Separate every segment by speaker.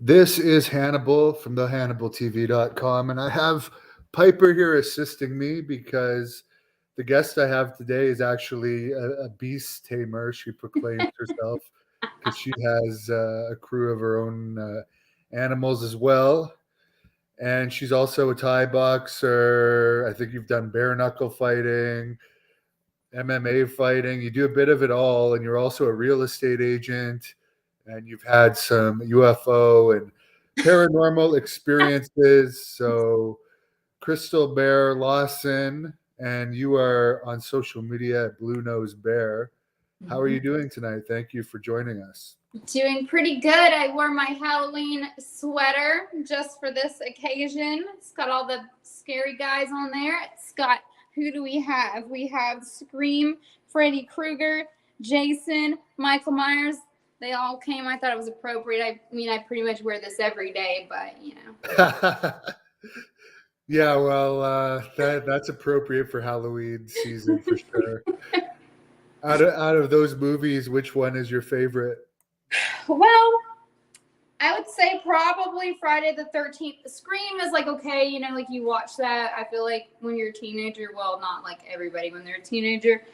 Speaker 1: This is Hannibal from the HannibalTV.com, and I have Piper here assisting me because the guest I have today is actually a beast tamer. She proclaims herself because she has a crew of her own animals as well. And she's also a Thai boxer. I think you've done bare knuckle fighting, MMA fighting. You do a bit of it all, and you're also a real estate agent, and you've had some UFO and paranormal experiences. So, Crystal Bear Lawson, and you are on social media at Blue Nose Bear. How are you doing tonight? Thank you for joining us.
Speaker 2: Doing pretty good. I wore my Halloween sweater just for this occasion. It's got all the scary guys on there. It's got, who do we have? We have Scream, Freddy Krueger, Jason, Michael Myers. They all came. I thought it was appropriate. I mean, I pretty much wear this every day, but you know.
Speaker 1: Yeah, well, that's appropriate for Halloween season for sure. Out of those movies, which one is your favorite?
Speaker 2: Well, I would say probably Friday the 13th. Scream is like, okay, you know, like you watch that. I feel like when you're a teenager, well, not like everybody when they're a teenager,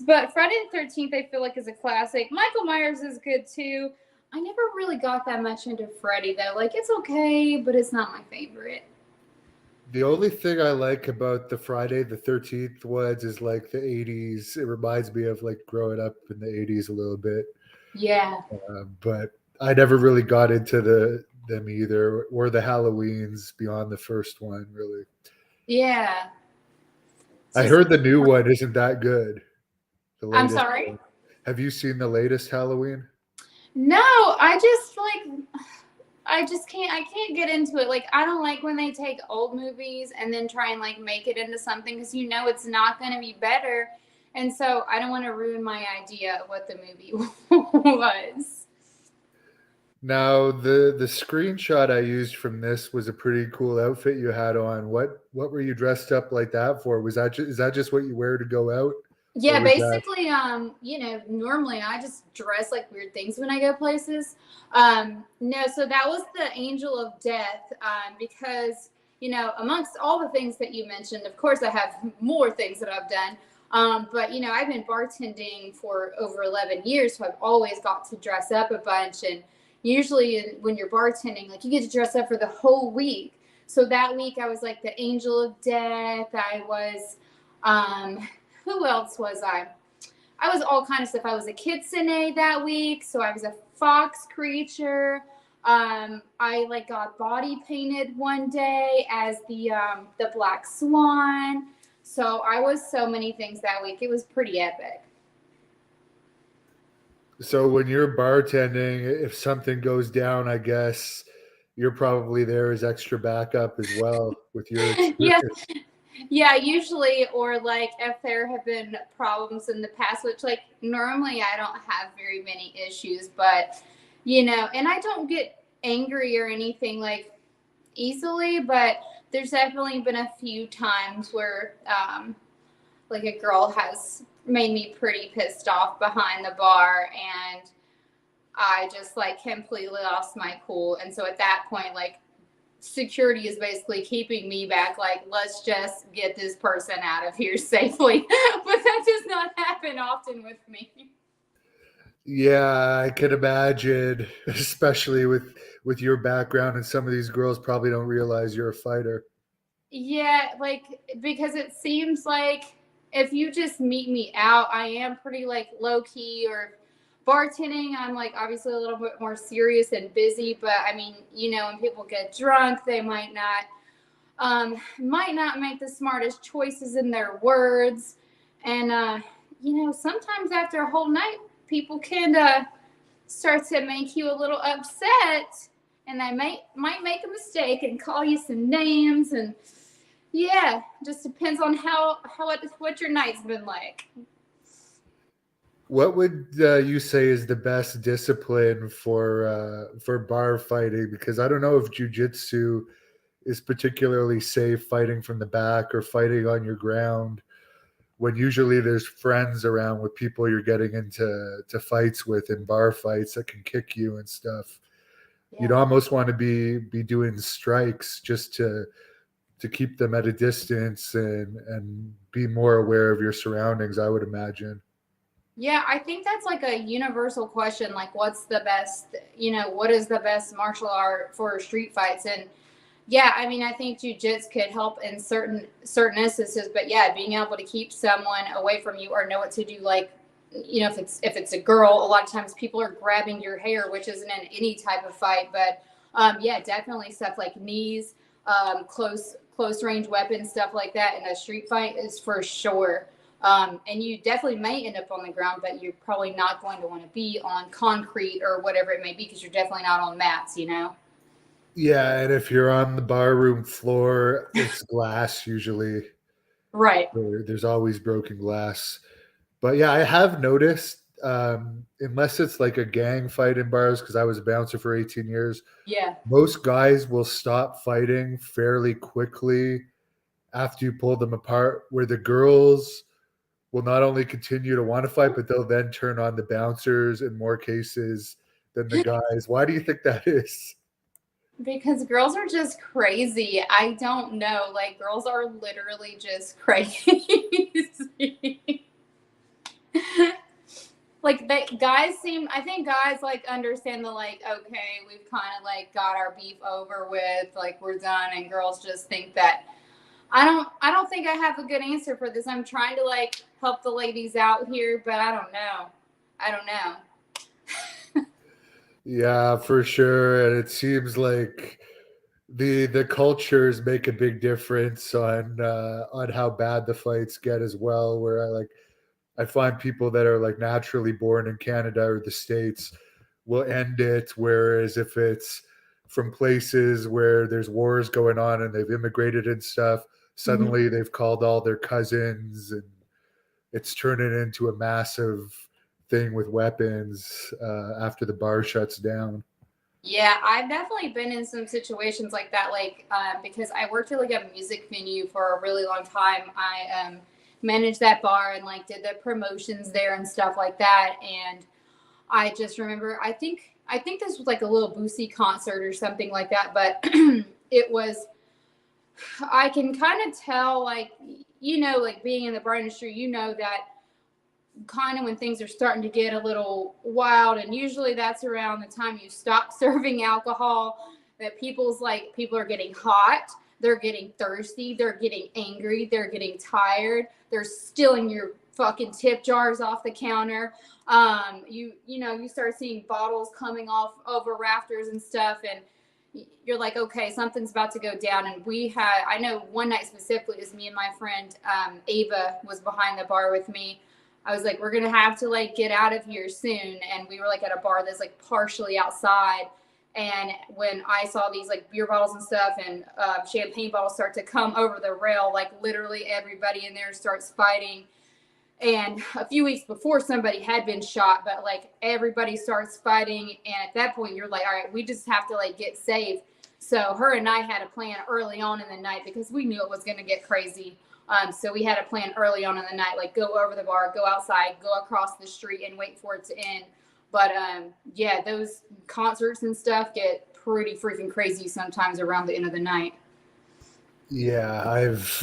Speaker 2: but Friday the 13th, I feel like is a classic. Michael Myers is good too. I never really got that much into Freddy though. Like it's okay, but it's not my favorite.
Speaker 1: The only thing I like about the Friday the 13th ones is like the 80s. It reminds me of like growing up in the 80s a little bit.
Speaker 2: Yeah.
Speaker 1: But I never really got into them either, or the Halloweens beyond the first one, really.
Speaker 2: Yeah.
Speaker 1: I heard the new one isn't that good.
Speaker 2: I'm sorry?
Speaker 1: One. Have you seen the latest Halloween?
Speaker 2: No, I can't get into it. Like, I don't like when they take old movies and then try and like make it into something because you know it's not going to be better. And so I don't want to ruin my idea of what the movie was.
Speaker 1: Now, the screenshot I used from this was a pretty cool outfit you had on. What were you dressed up like that for? Is that just what you wear to go out?
Speaker 2: Yeah, basically, you know, normally I just dress like weird things when I go places. No, so that was the Angel of Death, because, you know, amongst all the things that you mentioned, of course, I have more things that I've done. But, you know, I've been bartending for over 11 years, so I've always got to dress up a bunch. And usually when you're bartending, like you get to dress up for the whole week. So that week I was like the Angel of Death. I was, who else was I? I was all kind of stuff. I was a kitsune that week, so I was a fox creature. I like got body painted one day as the black swan. So I was so many things that week. It was pretty epic.
Speaker 1: So when you're bartending, if something goes down, I guess you're probably there as extra backup as well with your experience.
Speaker 2: Yeah, usually, or like if there have been problems in the past, which like normally I don't have very many issues, but you know, and I don't get angry or anything like easily, but there's definitely been a few times where like a girl has made me pretty pissed off behind the bar, and I just like completely lost my cool. And so at that point, like security is basically keeping me back, like let's just get this person out of here safely. But that does not happen often with me.
Speaker 1: Yeah, I can imagine, especially with your background, and some of these girls probably don't realize you're a fighter.
Speaker 2: Yeah, like because it seems like if you just meet me out, I am pretty like low key, or bartending, I'm like obviously a little bit more serious and busy. But I mean, you know, when people get drunk, they might not make the smartest choices in their words. And you know, sometimes after a whole night, people can start to make you a little upset, and they might make a mistake and call you some names. And yeah, just depends on what your night's been like.
Speaker 1: What would you say is the best discipline for bar fighting? Because I don't know if jujitsu is particularly safe fighting from the back or fighting on your ground when usually there's friends around with people you're getting into fights with in bar fights that can kick you and stuff. you'd almost want to be doing strikes just to keep them at a distance and be more aware of your surroundings, I would imagine.
Speaker 2: Yeah, I think that's like a universal question. Like, what's the best, what is the best martial art for street fights? And yeah, I mean, I think jujitsu could help in certain instances, but yeah, being able to keep someone away from you or know what to do, like, if it's a girl, a lot of times people are grabbing your hair, which isn't in any type of fight. But yeah, definitely stuff like knees, close range weapons, stuff like that in a street fight is for sure. And you definitely may end up on the ground, but you're probably not going to want to be on concrete or whatever it may be because you're definitely not on mats,
Speaker 1: Yeah, and if you're on the barroom floor, it's glass usually.
Speaker 2: Right.
Speaker 1: There's always broken glass. But yeah, I have noticed, unless it's like a gang fight in bars, because I was a bouncer for 18 years,
Speaker 2: Yeah.
Speaker 1: most guys will stop fighting fairly quickly after you pull them apart, where the girls will not only continue to want to fight, but they'll then turn on the bouncers in more cases than the guys. Why do you think that is?
Speaker 2: Because girls are just crazy. I don't know. Like, girls are literally just crazy. Like, I think guys like understand the, like, okay, we've kind of like got our beef over with, like, we're done. And girls just think that I don't think I have a good answer for this. I'm trying to like help the ladies out here, but I don't know. I don't know.
Speaker 1: Yeah, for sure. And it seems like the cultures make a big difference on how bad the fights get as well. Where I find people that are like naturally born in Canada or the States will end it, whereas if it's from places where there's wars going on and they've immigrated and stuff, suddenly they've called all their cousins and it's turning into a massive thing with weapons after the bar shuts down.
Speaker 2: Yeah, I've definitely been in some situations like that, like because I worked at like a music venue for a really long time. I managed that bar and like did the promotions there and stuff like that. And I just remember, I think this was like a little Boosie concert or something like that, but it was. I can kind of tell, like like being in the bar industry, that kind of when things are starting to get a little wild, and usually that's around the time you stop serving alcohol, that people are getting hot, they're getting thirsty, they're getting angry, they're getting tired, they're stealing your fucking tip jars off the counter. You start seeing bottles coming off over rafters and stuff, and you're like, okay, something's about to go down. And I know one night specifically, is me and my friend Ava was behind the bar with me. I was like, we're going to have to like get out of here soon. And we were like at a bar that's like partially outside. And when I saw these like beer bottles and stuff and champagne bottles start to come over the rail, like literally everybody in there starts fighting. And a few weeks before, somebody had been shot, but like everybody starts fighting. And at that point, you're like, all right, we just have to like get safe. So her and I had a plan early on in the night because we knew it was going to get crazy. So we had a plan early on in the night, like go over the bar, go outside, go across the street and wait for it to end. But yeah, those concerts and stuff get pretty freaking crazy sometimes around the end of the night.
Speaker 1: Yeah,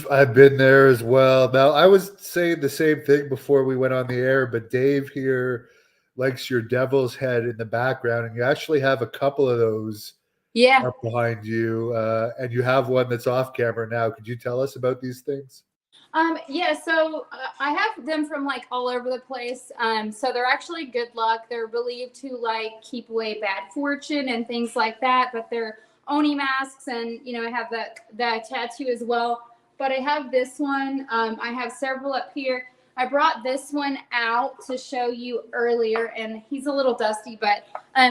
Speaker 1: I've been there as well. Now, I was saying the same thing before we went on the air, but Dave here likes your devil's head in the background, and you actually have a couple of those
Speaker 2: Yeah.
Speaker 1: up behind you, and you have one that's off camera now. Could you tell us about these things?
Speaker 2: Yeah, so I have them from like all over the place. So they're actually good luck. They're believed to like keep away bad fortune and things like that, but they're Oni masks, and I have that tattoo as well. But I have this one. I have several up here. I brought this one out to show you earlier, and he's a little dusty, but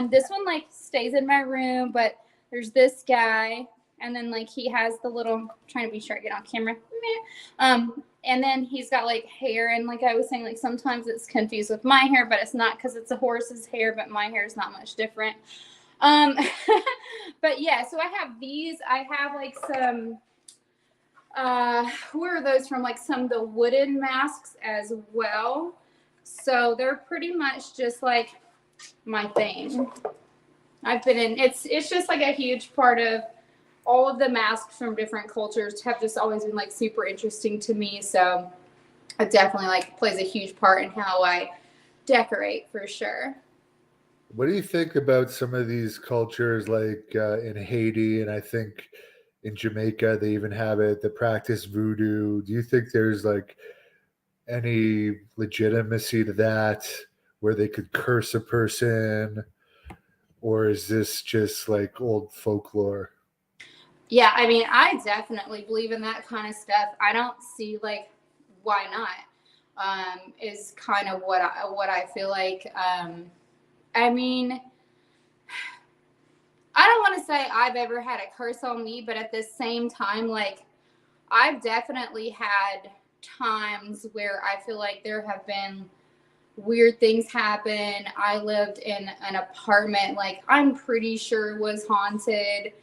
Speaker 2: this one like stays in my room. But there's this guy, and then like he has the little, I'm trying to be sure I get on camera. And then he's got like hair, and like I was saying, like sometimes it's confused with my hair, but it's not because it's a horse's hair, but my hair is not much different. But yeah, so I have these. I have like some where are those from? Like some of the wooden masks as well. So they're pretty much just like my thing. I've been in. It's just like a huge part of all of the masks from different cultures have just always been like super interesting to me. So it definitely like plays a huge part in how I decorate for sure.
Speaker 1: What do you think about some of these cultures, like in Haiti, and I think in Jamaica they even have it, the practice voodoo? Do you think there's like any legitimacy to that, where they could curse a person, or is this just like old folklore?
Speaker 2: Yeah, I mean, I definitely believe in that kind of stuff. I don't see like why not. Is kind of what I feel like. I mean, I don't want to say I've ever had a curse on me, but at the same time, like I've definitely had times where I feel like there have been weird things happen. I lived in an apartment, like I'm pretty sure was haunted.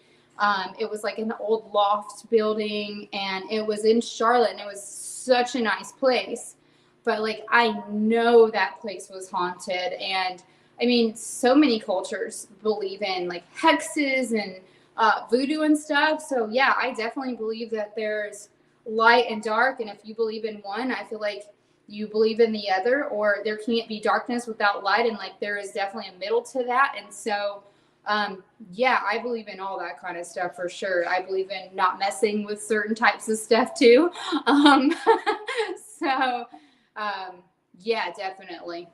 Speaker 2: It was like an old loft building, and it was in Charlotte, and it was such a nice place. But like I know that place was haunted, and I mean, so many cultures believe in like hexes and voodoo and stuff. So yeah, I definitely believe that there's light and dark, and if you believe in one, I feel like you believe in the other, or there can't be darkness without light, and like there is definitely a middle to that. And so yeah, I believe in all that kind of stuff for sure. I believe in not messing with certain types of stuff too. um so yeah, definitely.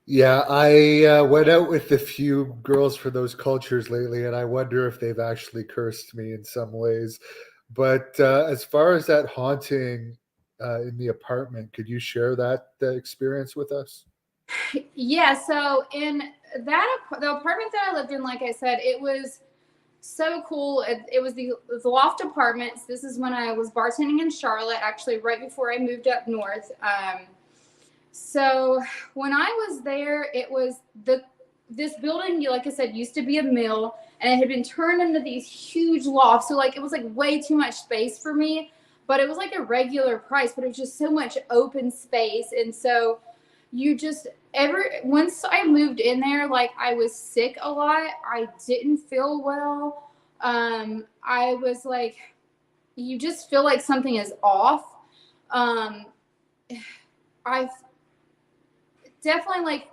Speaker 1: Yeah, I went out with a few girls from those cultures lately, and I wonder if they've actually cursed me in some ways. But as far as that haunting in the apartment, could you share that experience with us?
Speaker 2: Yeah, so in the apartment that I lived in, like I said, it was so cool. It was the loft apartments. This is when I was bartending in Charlotte, actually right before I moved up north. So when I was there, it was this building, like I said, used to be a mill, and it had been turned into these huge lofts. So like it was like way too much space for me, but it was like a regular price, but it was just so much open space. And so you just ever once I moved in there, like I was sick a lot. I didn't feel well. I was like, you just feel like something is off. Um, I definitely like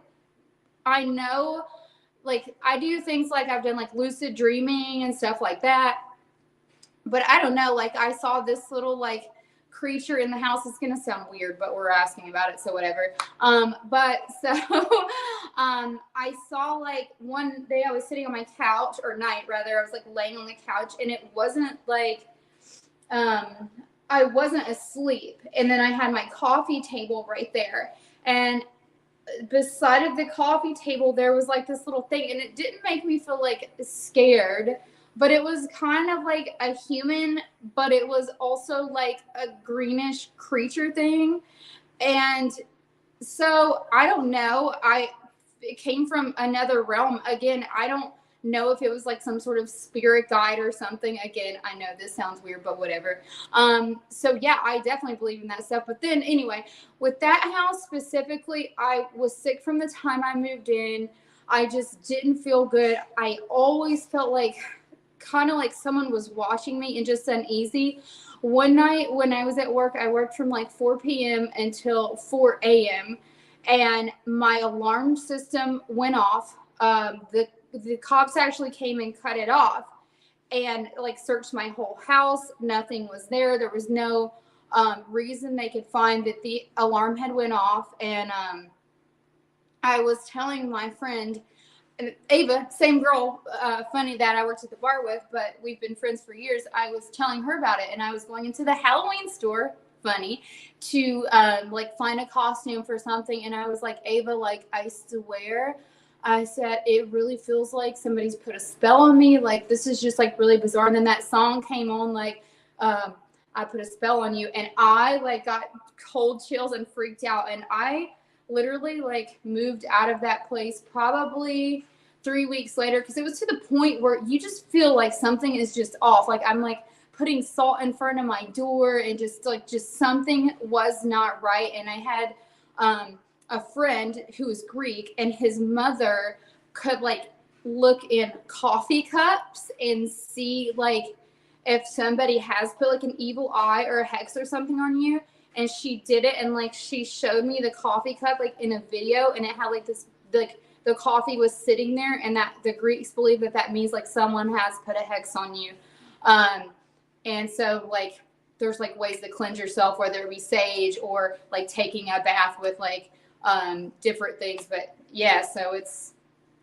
Speaker 2: I know like I do things like I've done like lucid dreaming and stuff like that. But I don't know, like I saw this little like creature in the house. It's gonna sound weird, but we're asking about it, so whatever. But so I saw like one day I was sitting on my couch, or night rather, I was like laying on the couch, and it wasn't like I wasn't asleep. And then I had my coffee table right there. And beside of the coffee table there was like this little thing, and it didn't make me feel like scared, but it was kind of like a human, but it was also like a greenish creature thing. And so I don't know, it came from another realm. Again, I don't know if it was like some sort of spirit guide or something. Again, I know this sounds weird, but whatever. So yeah, I definitely believe in that stuff. But then anyway, with that house specifically, I was sick from the time I moved in. I just didn't feel good. I always felt like kind of like someone was watching me and just uneasy. One night when I was at work, I worked from like 4 p.m. until 4 a.m. and my alarm system went off. The cops actually came and cut it off, and like searched my whole house. Nothing was there. There was no reason they could find that the alarm had went off. And I was telling my friend Ava, same girl, funny that I worked at the bar with, but we've been friends for years. I was telling her about it, and I was going into the Halloween store, funny, to like find a costume for something. And I was like, Ava, like I swear, I said, it really feels like somebody's put a spell on me. Like this is just like really bizarre. And then that song came on, like I put a spell on you, and I like got cold chills and freaked out. And I literally like moved out of that place probably 3 weeks later, because it was to the point where you just feel like something is just off. Like I'm like putting salt in front of my door, and just something was not right. And I had a friend who was Greek, and his mother could like look in coffee cups and see like if somebody has put like an evil eye or a hex or something on you. And she did it, and like she showed me the coffee cup like in a video, and it had like this like the coffee was sitting there, and that the Greeks believe that that means like someone has put a hex on you. And so like there's like ways to cleanse yourself, whether it be sage or like taking a bath with like different things. But yeah, so it's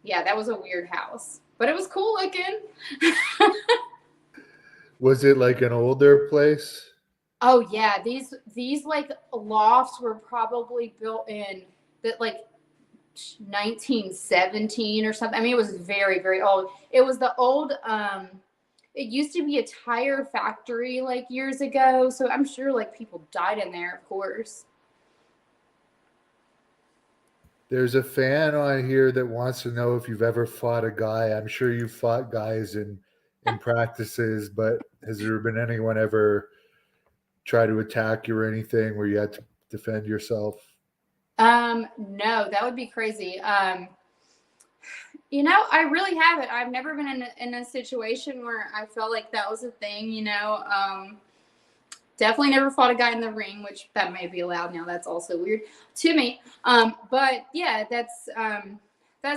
Speaker 2: that was a weird house, but it was cool looking.
Speaker 1: Was it like an older place?
Speaker 2: Oh yeah, these like lofts were probably built in that like 1917 or something. I mean, it was very, very old. It was the old it used to be a tire factory like years ago, so I'm sure like people died in there, of course.
Speaker 1: There's a fan on here that wants to know if you've ever fought a guy. I'm sure you've fought guys in practices, but has there been anyone ever try to attack you or anything where you had to defend yourself?
Speaker 2: No, that would be crazy. You know, I really haven't. I've never been in a situation where I felt like that was a thing, you know. Definitely never fought a guy in the ring, which that may be allowed now. That's also weird to me. But yeah, that's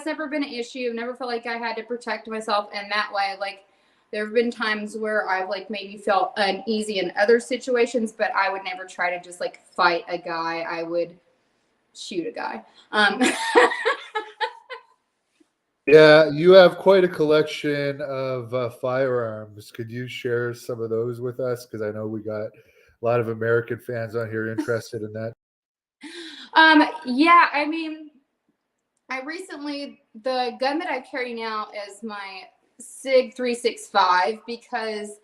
Speaker 2: never been an issue. I've never felt like I had to protect myself in that way. Like there have been times where I've like maybe felt uneasy in other situations, but I would never try to just like fight a guy. I would shoot a guy.
Speaker 1: Yeah, you have quite a collection of firearms. Could you share some of those with us? Because I know we got a lot of American fans on here interested in that.
Speaker 2: Yeah, I mean, the gun that I carry now is my SIG 365 because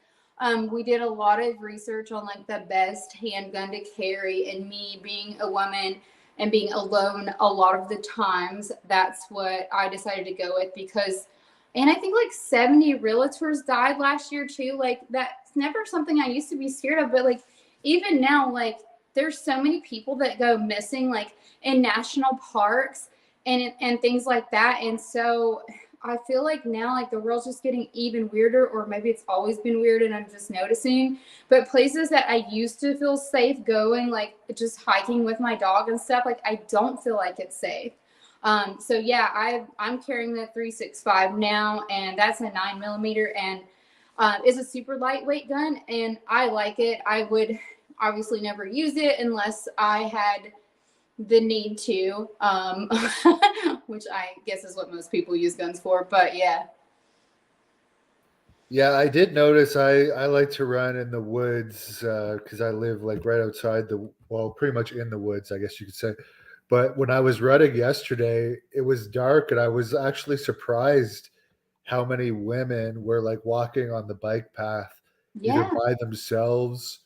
Speaker 2: we did a lot of research on like the best handgun to carry, and me being a woman and being alone a lot of the times, that's what I decided to go with and I think like 70 realtors died last year too. Like that's never something I used to be scared of, but like even now, like there's so many people that go missing like in national parks and things like that. And so I feel like now like the world's just getting even weirder, or maybe it's always been weird and I'm just noticing. But places that I used to feel safe going, like just hiking with my dog and stuff, like I don't feel like it's safe. So yeah, I'm carrying the 365 now, and that's a 9mm, and it's a super lightweight gun, and I like it. I would obviously never use it unless I had the need to, which I guess is what most people use guns for. But yeah.
Speaker 1: Yeah, I did notice I like to run in the woods because I live like right outside pretty much in the woods, I guess you could say. But when I was running yesterday, it was dark, and I was actually surprised how many women were like walking on the bike path, either
Speaker 2: Yeah.
Speaker 1: by themselves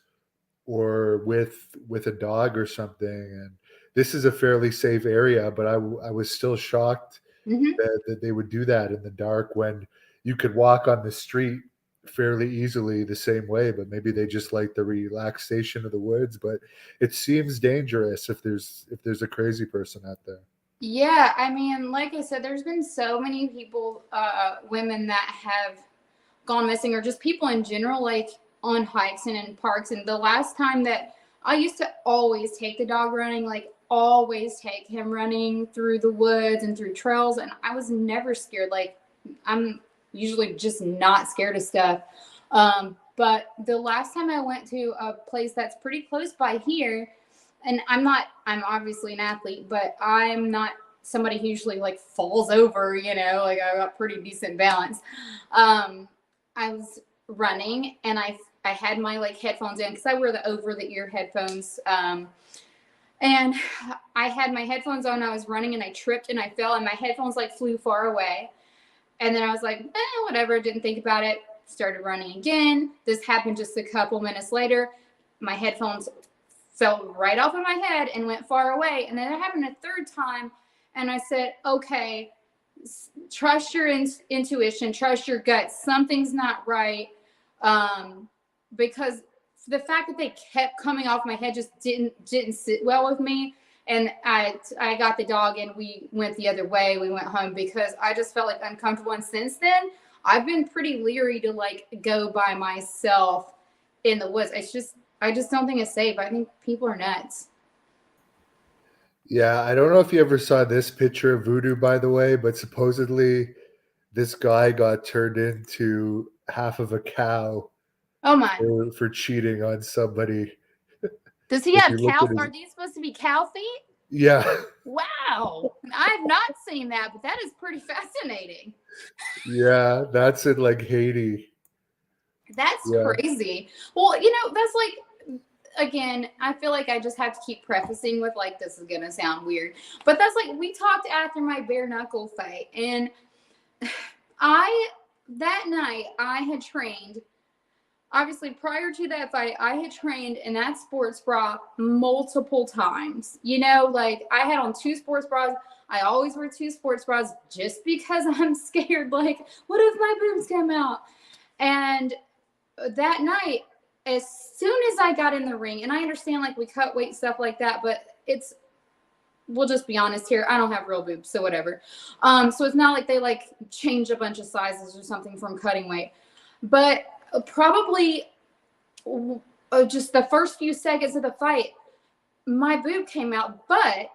Speaker 1: or with a dog or something. And this is a fairly safe area, but I was still shocked
Speaker 2: Hmm.
Speaker 1: that they would do that in the dark when you could walk on the street fairly easily the same way. But maybe they just like the relaxation of the woods. But it seems dangerous if there's a crazy person out there.
Speaker 2: Yeah, I mean, like I said, there's been so many people, women that have gone missing, or just people in general, like on hikes and in parks. And the last time that I used to always take the dog running, like always take him running through the woods and through trails, and I was never scared. Like I'm usually just not scared of stuff. But the last time I went to a place that's pretty close by here, and I'm obviously an athlete, but I'm not somebody who usually like falls over, you know, like I got pretty decent balance. I was running, and I had my like headphones in because I wear the over the ear headphones. And I had my headphones on. I was running, and I tripped and I fell, and my headphones like flew far away. And then I was like, whatever, didn't think about it. Started running again. This happened just a couple minutes later. My headphones fell right off of my head and went far away. And then it happened a third time. And I said, okay, trust your intuition, trust your gut. Something's not right. Because the fact that they kept coming off my head just didn't sit well with me. And I got the dog and we went the other way. We went home because I just felt like uncomfortable. And since then, I've been pretty leery to like go by myself in the woods. I just don't think it's safe. I think people are nuts.
Speaker 1: Yeah, I don't know if you ever saw this picture of voodoo, by the way, but supposedly this guy got turned into half of a cow
Speaker 2: Oh my.
Speaker 1: for cheating on somebody.
Speaker 2: Does he
Speaker 1: If
Speaker 2: have
Speaker 1: you look
Speaker 2: cow?
Speaker 1: at his,
Speaker 2: Are these supposed to be cow feet?
Speaker 1: yeah,
Speaker 2: Wow. I've not seen that, but that is pretty fascinating.
Speaker 1: yeah, that's in like Haiti.
Speaker 2: That's
Speaker 1: Yeah,
Speaker 2: crazy. Well, you know, that's like, again, I feel like I just have to keep prefacing with like, this is going to sound weird. But that's like, we talked after my bare knuckle fight. And that night, I had trained. Obviously, prior to that fight, I had trained in that sports bra multiple times. You know, like I had on 2 sports bras. I always wear 2 sports bras just because I'm scared. Like, what if my boobs come out? And that night, as soon as I got in the ring, and I understand like we cut weight, stuff like that, but we'll just be honest here. I don't have real boobs, so whatever. So it's not like they like change a bunch of sizes or something from cutting weight. But probably just the first few seconds of the fight, my boob came out, but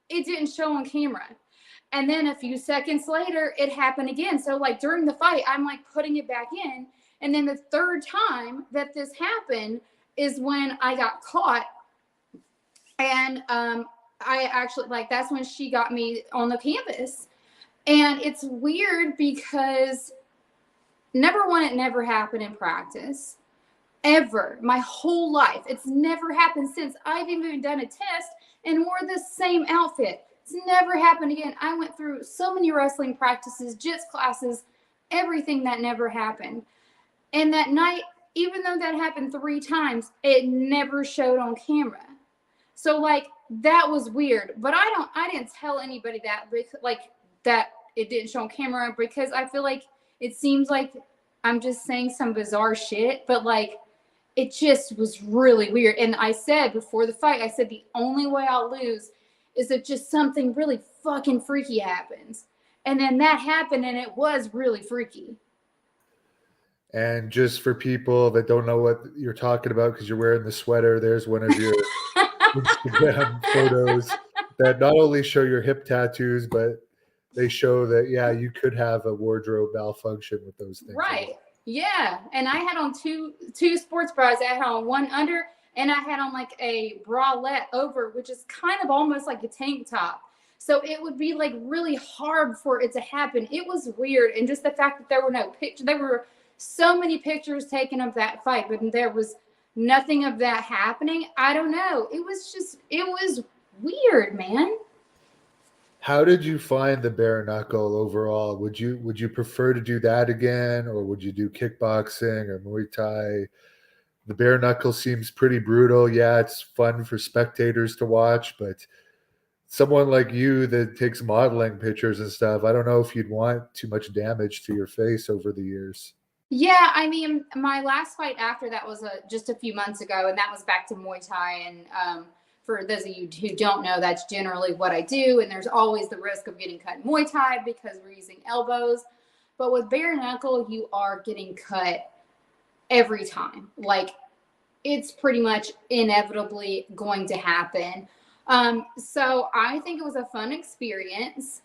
Speaker 2: it didn't show on camera. And then a few seconds later, it happened again. So like during the fight, I'm like putting it back in. And then the third time that this happened is when I got caught. And I actually, like, that's when she got me on the campus. And it's weird because number one, it never happened in practice. Ever. My whole life. It's never happened since I've even done a test and wore the same outfit. It's never happened again. I went through so many wrestling practices, jits classes, everything that never happened. And that night, even though that happened 3 times, it never showed on camera. So like that was weird. But I didn't tell anybody that, like, that it didn't show on camera, because I feel like it seems like I'm just saying some bizarre shit, but like it just was really weird. And I said before the fight, I said the only way I'll lose is if just something really fucking freaky happens. And then that happened, and it was really freaky.
Speaker 1: and just for people that don't know what you're talking about because you're wearing the sweater, there's one of your Instagram photos that not only show your hip tattoos, but they show that, yeah, you could have a wardrobe malfunction with those things.
Speaker 2: Right. Yeah. And I had on two sports bras. I had on one under, and I had on like a bralette over, which is kind of almost like a tank top. So it would be like really hard for it to happen. It was weird. And just the fact that there were no pictures, there were so many pictures taken of that fight, but there was nothing of that happening. I don't know. It was weird, man.
Speaker 1: How did you find the bare knuckle overall? Would you prefer to do that again, or would you do kickboxing or Muay Thai? The bare knuckle seems pretty brutal. Yeah, it's fun for spectators to watch, but someone like you that takes modeling pictures and stuff, I don't know if you'd want too much damage to your face over the years.
Speaker 2: Yeah, I mean, my last fight after that was just a few months ago, and that was back to Muay Thai. And for those of you who don't know, that's generally what I do. And there's always the risk of getting cut in Muay Thai because we're using elbows. But with bare knuckle, you are getting cut every time. Like, it's pretty much inevitably going to happen. So I think it was a fun experience.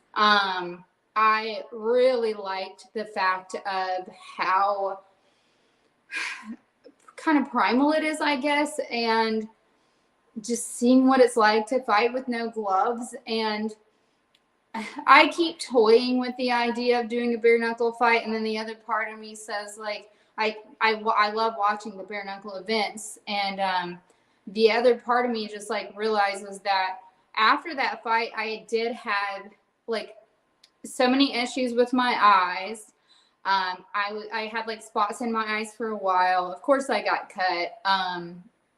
Speaker 2: I really liked the fact of how kind of primal it is, I guess, and just seeing what it's like to fight with no gloves. And I keep toying with the idea of doing a bare knuckle fight, and then the other part of me says, like, I love watching the bare knuckle events, and the other part of me just like realizes that after that fight, I did have like so many issues with my eyes. I had like spots in my eyes for a while. Of course, I got cut.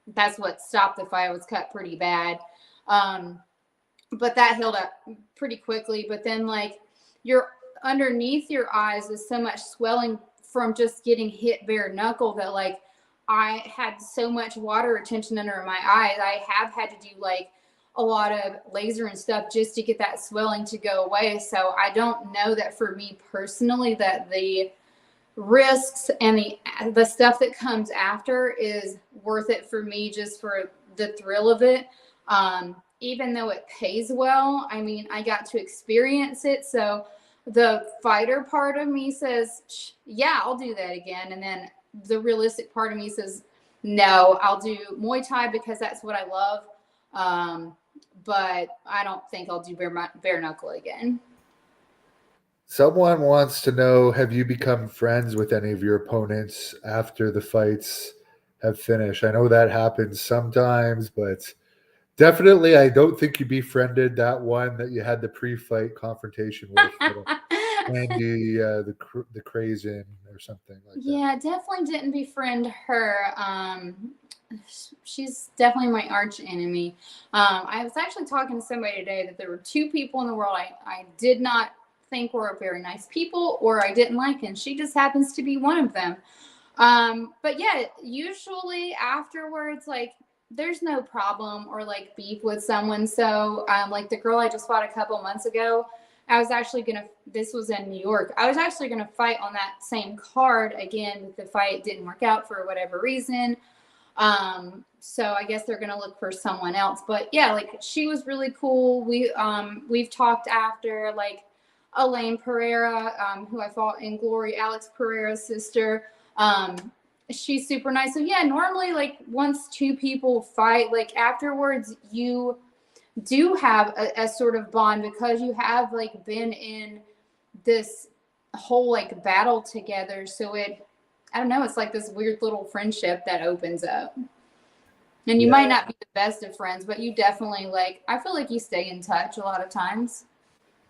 Speaker 2: That's what stopped the fight. I was cut pretty bad. But that healed up pretty quickly. But then like underneath your eyes is so much swelling from just getting hit bare knuckle that like I had so much water retention under my eyes. I have had to do like a lot of laser and stuff just to get that swelling to go away. So I don't know that for me personally that the risks and the stuff that comes after is worth it for me just for the thrill of it. Even though it pays well, I mean, I got to experience it. So the fighter part of me says, yeah, I'll do that again. And then the realistic part of me says, no, I'll do Muay Thai because that's what I love. But I don't think I'll do bare knuckle again.
Speaker 1: Someone wants to know, have you become friends with any of your opponents after the fights have finished? I know that happens sometimes, but definitely I don't think you befriended that one that you had the pre-fight confrontation with. Andy, the Crazen or something like that.
Speaker 2: Yeah, definitely didn't befriend her. She's definitely my arch enemy. I was actually talking to somebody today that there were two people in the world I did not think were very nice people or I didn't like, and she just happens to be one of them. But yeah, usually afterwards, like there's no problem or like beef with someone. So like the girl I just fought a couple months ago, I was actually this was in New York. I was actually gonna fight on that same card again. The fight didn't work out for whatever reason. So I guess they're gonna look for someone else. But yeah, like she was really cool. We've talked after, like Elaine Pereira, who I fought in Glory, Alex Pereira's sister. She's super nice. So yeah, normally like once two people fight, like afterwards you do have a sort of bond because you have like been in this whole like battle together. So I don't know, it's like this weird little friendship that opens up. And you might not be the best of friends, but you definitely I feel like you stay in touch a lot of times.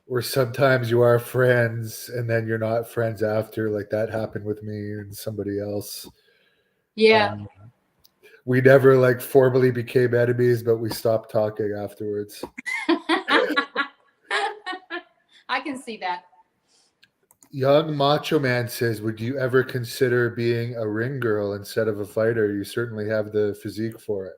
Speaker 1: Or sometimes you are friends and then you're not friends after. Like that happened with me and somebody else.
Speaker 2: Yeah.
Speaker 1: We never formally became enemies, but we stopped talking afterwards.
Speaker 2: I can see that.
Speaker 1: Young Macho Man says, would you ever consider being a ring girl instead of a fighter? You certainly have the physique for it.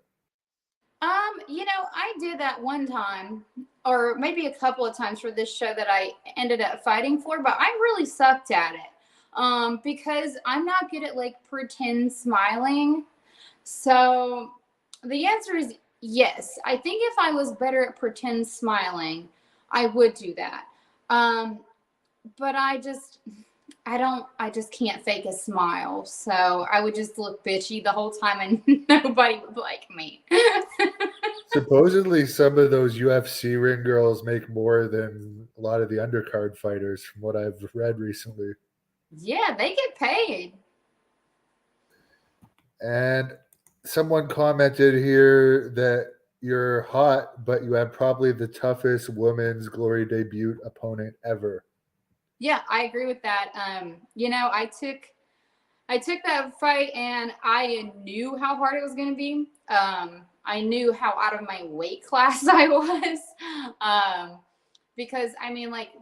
Speaker 2: I did that one time, or maybe a couple of times for this show that I ended up fighting for, but I really sucked at it. Because I'm not good at pretend smiling. So the answer is yes. I think if I was better at pretend smiling, I would do that. But I just can't fake a smile. So I would just look bitchy the whole time and nobody would like me.
Speaker 1: Supposedly some of those UFC ring girls make more than a lot of the undercard fighters from what I've read recently.
Speaker 2: Yeah, they get paid.
Speaker 1: And someone commented here that you're hot, but you have probably the toughest women's Glory debut opponent ever.
Speaker 2: Yeah, I agree with that. I took that fight and I knew how hard it was going to be. I knew how out of my weight class I was. Because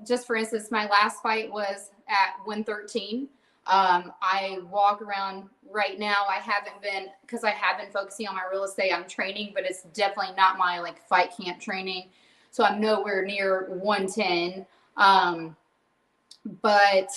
Speaker 2: just for instance, my last fight was at 113. I walk around right now. I haven't been, because I have been focusing on my real estate. I'm training, but it's definitely not my fight camp training. So I'm nowhere near 110. But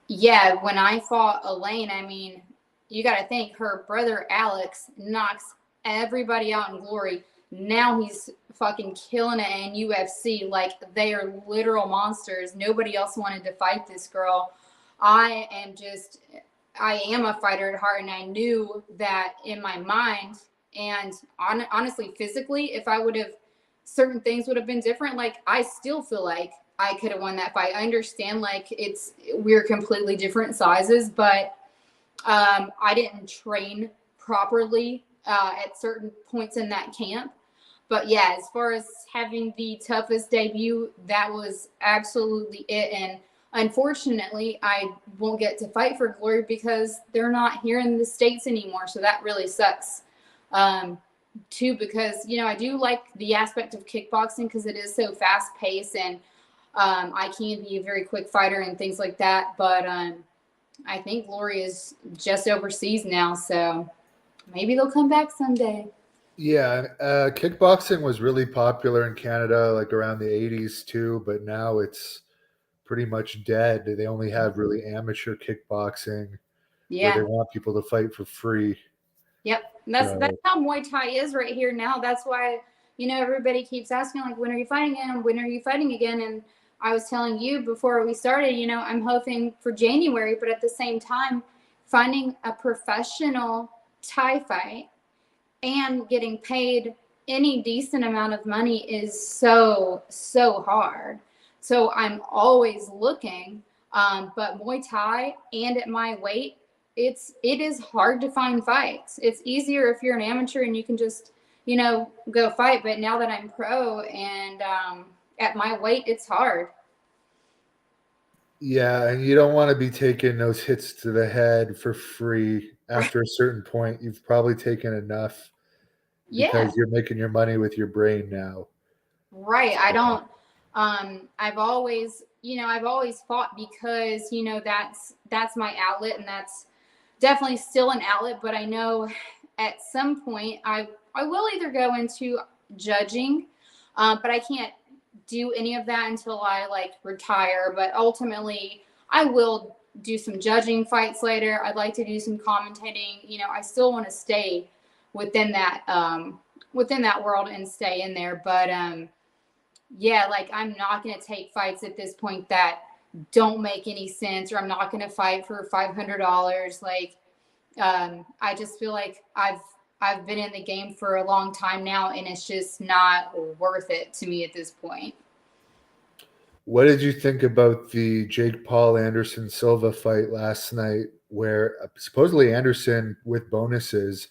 Speaker 2: yeah, when I fought Elaine, you got to think her brother Alex knocks everybody out in Glory. Now he's fucking killing it in UFC. They are literal monsters. Nobody else wanted to fight this girl. I am a fighter at heart, and I knew that in my mind, and honestly, physically, if I would have, certain things would have been different. I still feel like I could have won that fight. I understand we're completely different sizes, but I didn't train properly at certain points in that camp. But yeah, as far as having the toughest debut, that was absolutely it. And unfortunately, I won't get to fight for Glory because they're not here in the States anymore. So that really sucks. Too, because, I do like the aspect of kickboxing because it is so fast paced and I can be a very quick fighter and things like that. But I think Glory is just overseas now. So maybe they'll come back someday.
Speaker 1: Yeah, kickboxing was really popular in Canada, like around the 80s too, but now it's pretty much dead. They only have really amateur kickboxing where they
Speaker 2: Yeah.
Speaker 1: want people to fight for free.
Speaker 2: Yep. That's
Speaker 1: So,
Speaker 2: how Muay Thai is right here now. That's why, everybody keeps asking like, when are you fighting again? When are you fighting again? And I was telling you before we started, I'm hoping for January, but at the same time, finding a professional Thai fight and getting paid any decent amount of money is so hard. So I'm always looking, but Muay Thai and at my weight, it is hard to find fights. It's easier if you're an amateur and you can just go fight. But now that I'm pro and at my weight, it's hard.
Speaker 1: yeah, and you don't want to be taking those hits to the head for free. After a certain point, you've probably taken enough
Speaker 2: Yeah.
Speaker 1: because you're making your money with your brain now.
Speaker 2: Right. I
Speaker 1: So,
Speaker 2: don't I've always fought because, that's my outlet and that's definitely still an outlet, but I know at some point I will either go into judging, but I can't do any of that until I like retire, but ultimately I will do some judging fights later. I'd like to do some commentating. I still want to stay within that world and stay in there, but yeah, like I'm not going to take fights at this point that don't make any sense, or I'm not going to fight for $500. Like, I just feel like I've been in the game for a long time now, and it's just not worth it to me at this point.
Speaker 1: what did you think about the Jake Paul Anderson Silva fight last night, where supposedly Anderson with bonuses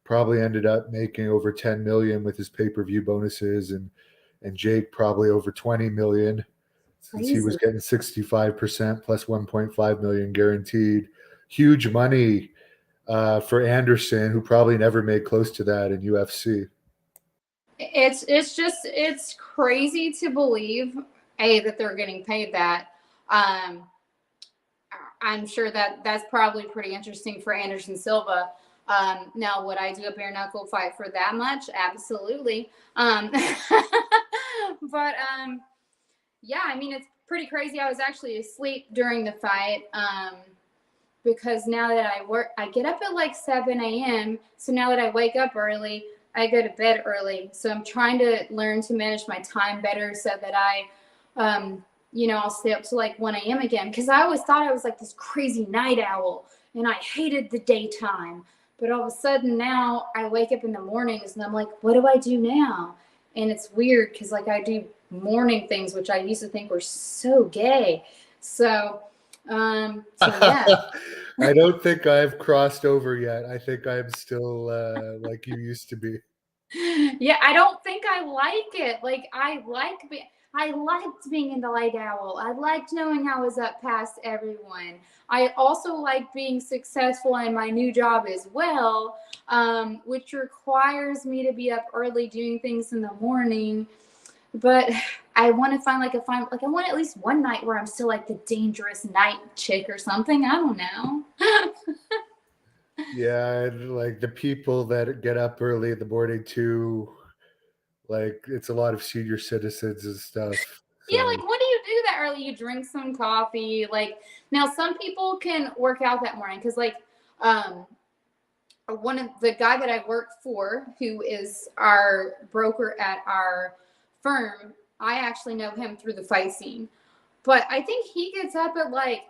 Speaker 1: probably ended up making over 10 million with his pay-per-view bonuses, and Jake probably over 20 million since he was
Speaker 2: Crazy.
Speaker 1: getting 65% plus 1.5 million guaranteed. Huge money for Anderson, who probably never made close to that in UFC.
Speaker 2: It's crazy to believe that they're getting paid that. Um, I'm sure that that's probably pretty interesting for Anderson Silva. Now, would I do a bare knuckle fight for that much? Absolutely. But yeah, I mean, it's pretty crazy. I was actually asleep during the fight, because now that I work, I get up at like 7 a.m. So now that I wake up early, I go to bed early. So I'm trying to learn to manage my time better so that I'll stay up to like 1 a.m. again. Because I always thought I was like this crazy night owl and I hated the daytime. But all of a sudden now I wake up in the mornings and I'm like, what do I do now? And it's weird because like I do morning things, which I used to think were so gay. So yeah.
Speaker 1: I don't think I've crossed over yet. I think I'm still like you used to be.
Speaker 2: Yeah, I don't think I like it. Like I liked being in the light owl. I liked knowing I was up past everyone. I also like being successful in my new job as well, which requires me to be up early doing things in the morning. But I want to I want at least one night where I'm still like the dangerous night chick or something. I don't know.
Speaker 1: Yeah, and like the people that get up early in the morning too, like it's a lot of senior citizens and stuff.
Speaker 2: Yeah,
Speaker 1: So
Speaker 2: like what do you do that early? You drink some coffee. Like now some people can work out that morning because um one of the guy that I work for, who is our broker at our firm, I actually know him through the fight scene. But I think he gets up at like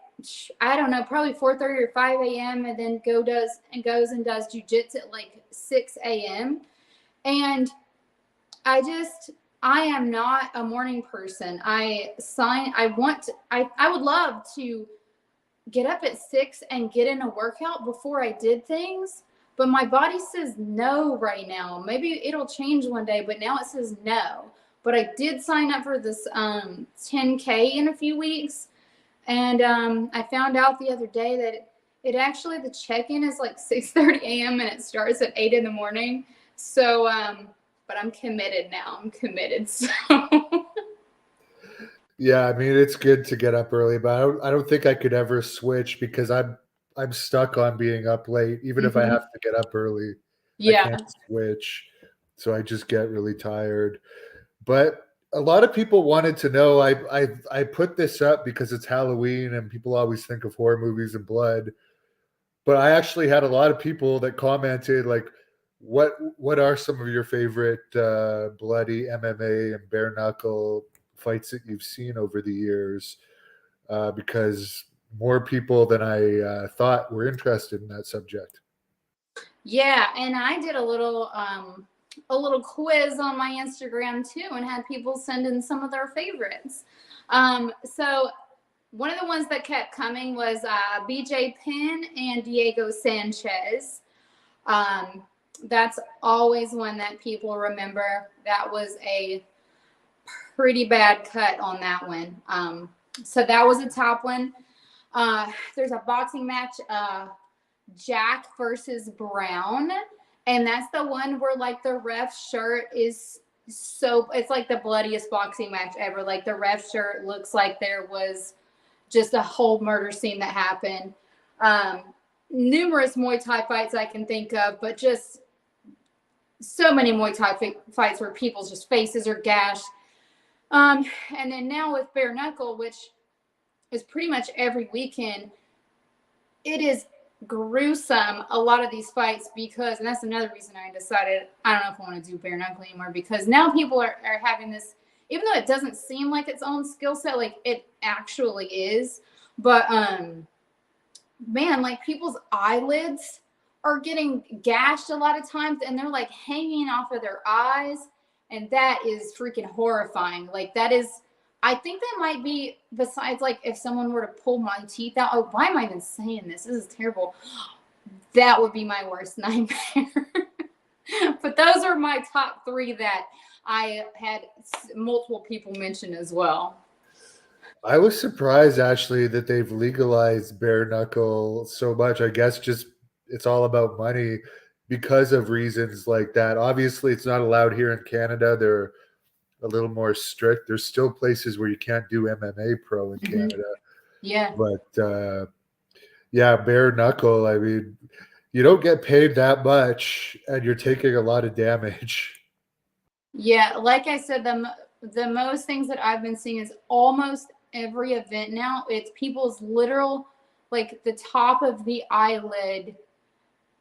Speaker 2: I don't know, probably 4:30 or 5 a.m. and then goes and does jujitsu at like 6 a.m. And I am not a morning person. I would love to get up at 6 and get in a workout before I did things, but my body says no right now. Maybe it'll change one day, but now it says no. But I did sign up for this 10K in a few weeks, and I found out the other day that it actually the check-in is like 6:30 a.m. and it starts at 8 in the morning. So but I'm committed now. I'm committed. So
Speaker 1: yeah, I mean it's good to get up early, but I don't think I could ever switch because I'm stuck on being up late. Even if I
Speaker 2: Mhm.
Speaker 1: have to get up early, I
Speaker 2: Yeah.
Speaker 1: can't switch. so I just get really tired. But a lot of people wanted to know. I put this up because it's Halloween and people always think of horror movies and blood. But I actually had a lot of people that commented like, what are some of your favorite bloody MMA and bare knuckle fights that you've seen over the years? Because more people than I thought were interested in that subject.
Speaker 2: Yeah, and I did a little quiz on my Instagram too, and had people send in some of their favorites. So one of the ones that kept coming was BJ Penn and Diego Sanchez. That's always one that people remember. That was a pretty bad cut on that one. So that was a top one. There's a boxing match, Jack versus Brown. And that's the one where like the ref shirt is it's like the bloodiest boxing match ever. Like the ref shirt looks like there was just a whole murder scene that happened. Numerous Muay Thai fights I can think of, but just so many Muay Thai fights where people's just faces are gashed. And then now with bare knuckle, which is pretty much every weekend, it is gruesome, a lot of these fights, because, and that's another reason I decided I don't know if I want to do bare knuckle anymore, because now people are having this, even though it doesn't seem like its own skill set, like it actually is. But man, like people's eyelids are getting gashed a lot of times, and they're like hanging off of their eyes, and that is freaking horrifying. Like that is, I think that might be, besides like if someone were to pull my teeth out, oh, why am I even saying this? This is terrible. That would be my worst nightmare. But those are my top three that I had multiple people mention as well.
Speaker 1: I was surprised actually that they've legalized bare knuckle so much. I guess just it's all about money because of reasons like that. Obviously, it's not allowed here in Canada. They're a little more strict. There's still places where you can't do MMA pro in Canada.
Speaker 2: Yeah.
Speaker 1: But yeah, bare knuckle, I mean, you don't get paid that much and you're taking a lot of damage.
Speaker 2: Yeah, like I said, the most things that I've been seeing is almost every event now, it's people's literal, like the top of the eyelid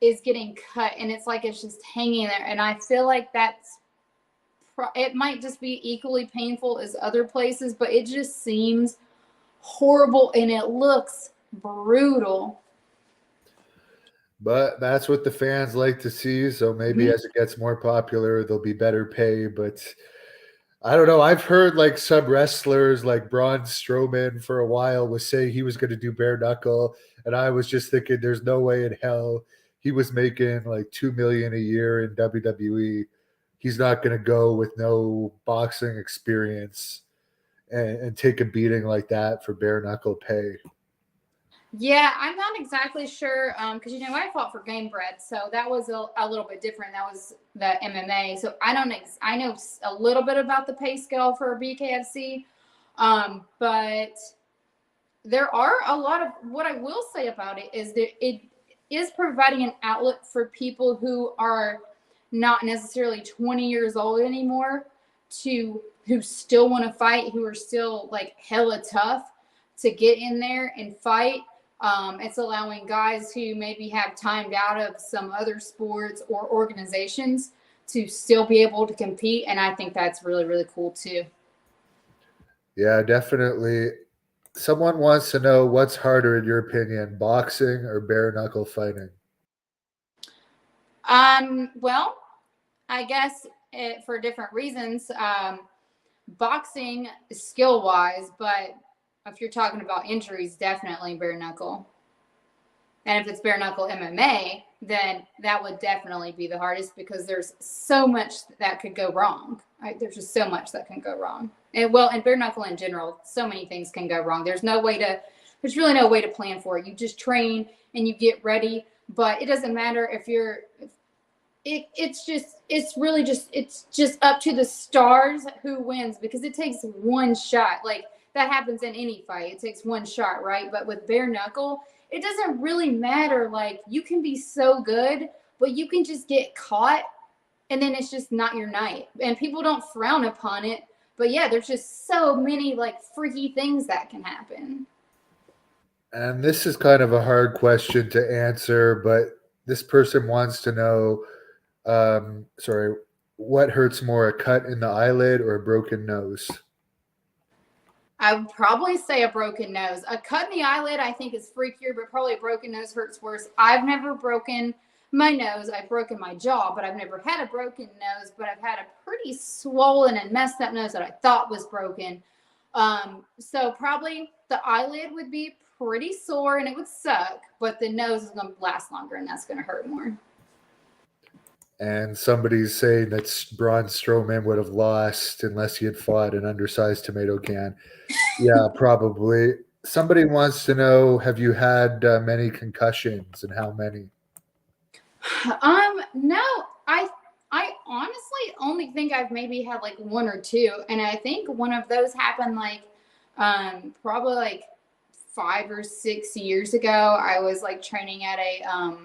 Speaker 2: is getting cut, and it's like it's just hanging there. And I feel like it might just be equally painful as other places, but it just seems horrible and it looks brutal.
Speaker 1: But that's what the fans like to see. So maybe as it gets more popular, there'll be better pay. But I don't know. I've heard like some wrestlers like Braun Strowman for a while was saying he was going to do bare knuckle. And I was just thinking there's no way in hell he was making like $2 million a year in WWE. He's not going to go with no boxing experience and take a beating like that for bare knuckle pay.
Speaker 2: Yeah, I'm not exactly sure because I fought for Game Bread, so that was a little bit different. That was the MMA, so I know a little bit about the pay scale for BKFC, but there are a lot of, what I will say about it is that it is providing an outlet for people who are not necessarily 20 years old anymore, who still want to fight, who are still like hella tough to get in there and fight. It's allowing guys who maybe have timed out of some other sports or organizations to still be able to compete. And I think that's really, really cool too.
Speaker 1: Yeah, definitely. Someone wants to know what's harder in your opinion, boxing or bare knuckle fighting?
Speaker 2: Well, I guess for different reasons. Boxing skill wise, but if you're talking about injuries, definitely bare knuckle. And if it's bare knuckle MMA, then that would definitely be the hardest because there's so much that could go wrong. Right? There's just so much that can go wrong. And bare knuckle in general, so many things can go wrong. There's really no way to plan for it. You just train and you get ready, but it doesn't matter if you're, it's just up to the stars who wins, because it takes one shot. Like that happens in any fight. It takes one shot, right? But with bare knuckle, it doesn't really matter. Like you can be so good, but you can just get caught and then it's just not your night. And people don't frown upon it, but yeah, there's just so many like freaky things that can happen.
Speaker 1: And this is kind of a hard question to answer, but this person wants to know, sorry, what hurts more, a cut in the eyelid or a broken nose?
Speaker 2: I would probably say a broken nose. A cut in the eyelid, I think, is freakier, but probably a broken nose hurts worse. I've never broken my nose. I've broken my jaw, but I've never had a broken nose. But I've had a pretty swollen and messed up nose that I thought was broken. So probably the eyelid would be pretty sore and it would suck, but the nose is going to last longer and that's going to hurt more.
Speaker 1: And somebody's saying that Braun Strowman would have lost unless he had fought an undersized tomato can. Yeah, probably. Somebody wants to know, have you had many concussions and how many?
Speaker 2: No, I honestly only think I've maybe had like one or two, and I think one of those happened like probably like 5 or 6 years ago. I was like training at a